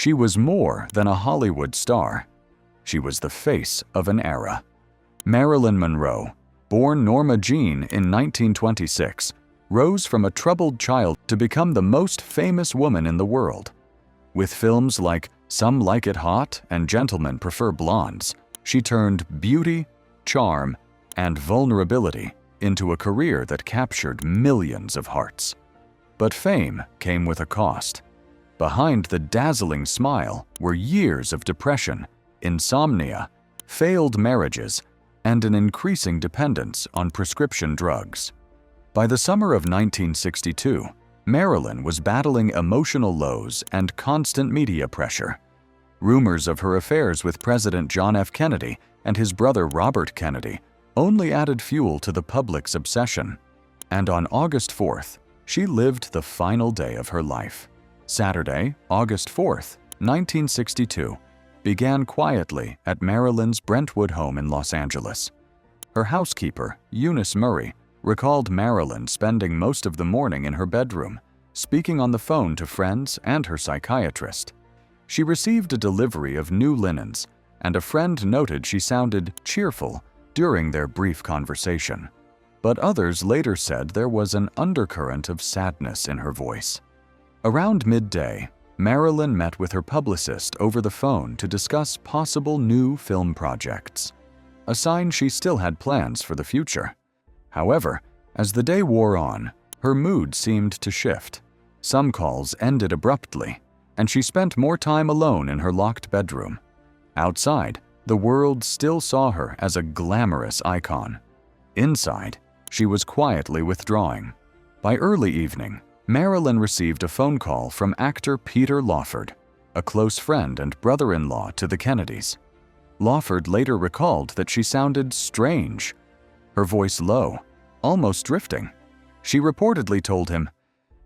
She was more than a Hollywood star. She was the face of an era. Marilyn Monroe, born Norma Jean in 1926, rose from a troubled child to become the most famous woman in the world. With films like Some Like It Hot and Gentlemen Prefer Blondes, she turned beauty, charm, and vulnerability into a career that captured millions of hearts. But fame came with a cost. Behind the dazzling smile were years of depression, insomnia, failed marriages, and an increasing dependence on prescription drugs. By the summer of 1962, Marilyn was battling emotional lows and constant media pressure. Rumors of her affairs with President John F. Kennedy and his brother Robert Kennedy only added fuel to the public's obsession. And on August 4th, she lived the final day of her life. Saturday, August 4th, 1962, began quietly at Marilyn's Brentwood home in Los Angeles. Her housekeeper, Eunice Murray, recalled Marilyn spending most of the morning in her bedroom, speaking on the phone to friends and her psychiatrist. She received a delivery of new linens, and a friend noted she sounded cheerful during their brief conversation. But others later said there was an undercurrent of sadness in her voice. Around midday, Marilyn met with her publicist over the phone to discuss possible new film projects, a sign she still had plans for the future. However, as the day wore on, her mood seemed to shift. Some calls ended abruptly, and she spent more time alone in her locked bedroom. Outside, the world still saw her as a glamorous icon. Inside, she was quietly withdrawing. By early evening, Marilyn received a phone call from actor Peter Lawford, a close friend and brother-in-law to the Kennedys. Lawford later recalled that she sounded strange, her voice low, almost drifting. She reportedly told him,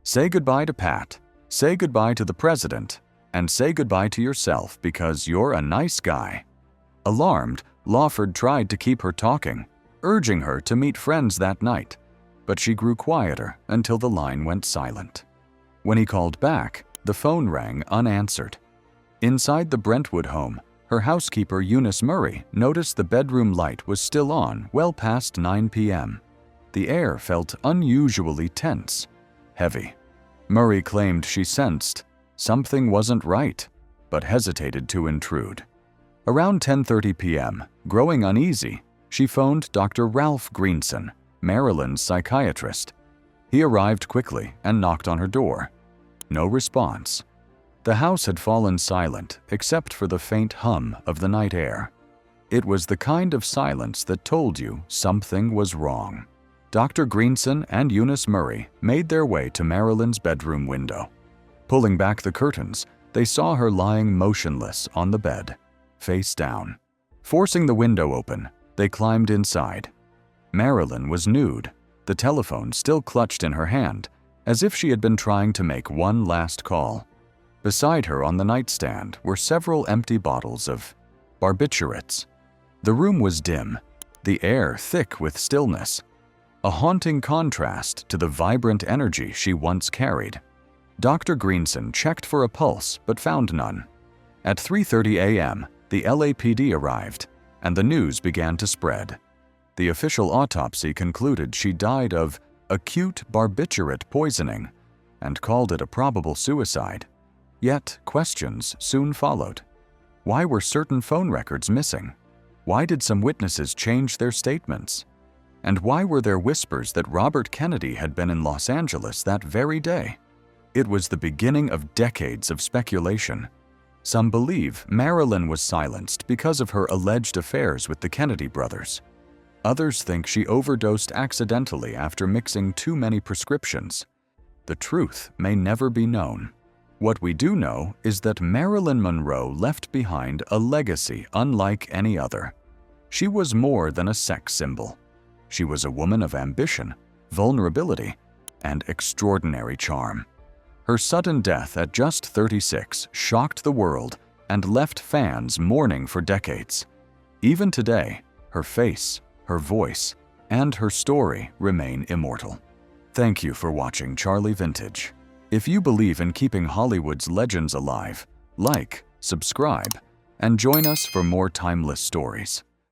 "Say goodbye to Pat, say goodbye to the president, and say goodbye to yourself because you're a nice guy." Alarmed, Lawford tried to keep her talking, urging her to meet friends that night, but she grew quieter until the line went silent. When he called back, the phone rang unanswered. Inside the Brentwood home, her housekeeper Eunice Murray noticed the bedroom light was still on well past 9 p.m. The air felt unusually tense, heavy. Murray claimed she sensed something wasn't right, but hesitated to intrude. Around 10:30 p.m., growing uneasy, she phoned Dr. Ralph Greenson, Marilyn's psychiatrist. He arrived quickly and knocked on her door. No response. The house had fallen silent except for the faint hum of the night air. It was the kind of silence that told you something was wrong. Dr. Greenson and Eunice Murray made their way to Marilyn's bedroom window. Pulling back the curtains, they saw her lying motionless on the bed, face down. Forcing the window open, they climbed inside. Marilyn was nude, the telephone still clutched in her hand, as if she had been trying to make one last call. Beside her on the nightstand were several empty bottles of barbiturates. The room was dim, the air thick with stillness, a haunting contrast to the vibrant energy she once carried. Dr. Greenson checked for a pulse but found none. At 3:30 a.m., the LAPD arrived, and the news began to spread. The official autopsy concluded she died of acute barbiturate poisoning and called it a probable suicide. Yet questions soon followed. Why were certain phone records missing? Why did some witnesses change their statements? And why were there whispers that Robert Kennedy had been in Los Angeles that very day? It was the beginning of decades of speculation. Some believe Marilyn was silenced because of her alleged affairs with the Kennedy brothers. Others think she overdosed accidentally after mixing too many prescriptions. The truth may never be known. What we do know is that Marilyn Monroe left behind a legacy unlike any other. She was more than a sex symbol. She was a woman of ambition, vulnerability, and extraordinary charm. Her sudden death at just 36 shocked the world and left fans mourning for decades. Even today, her face, her voice, and her story remain immortal. Thank you for watching Charlie Vintage. If you believe in keeping Hollywood's legends alive, like, subscribe, and join us for more timeless stories.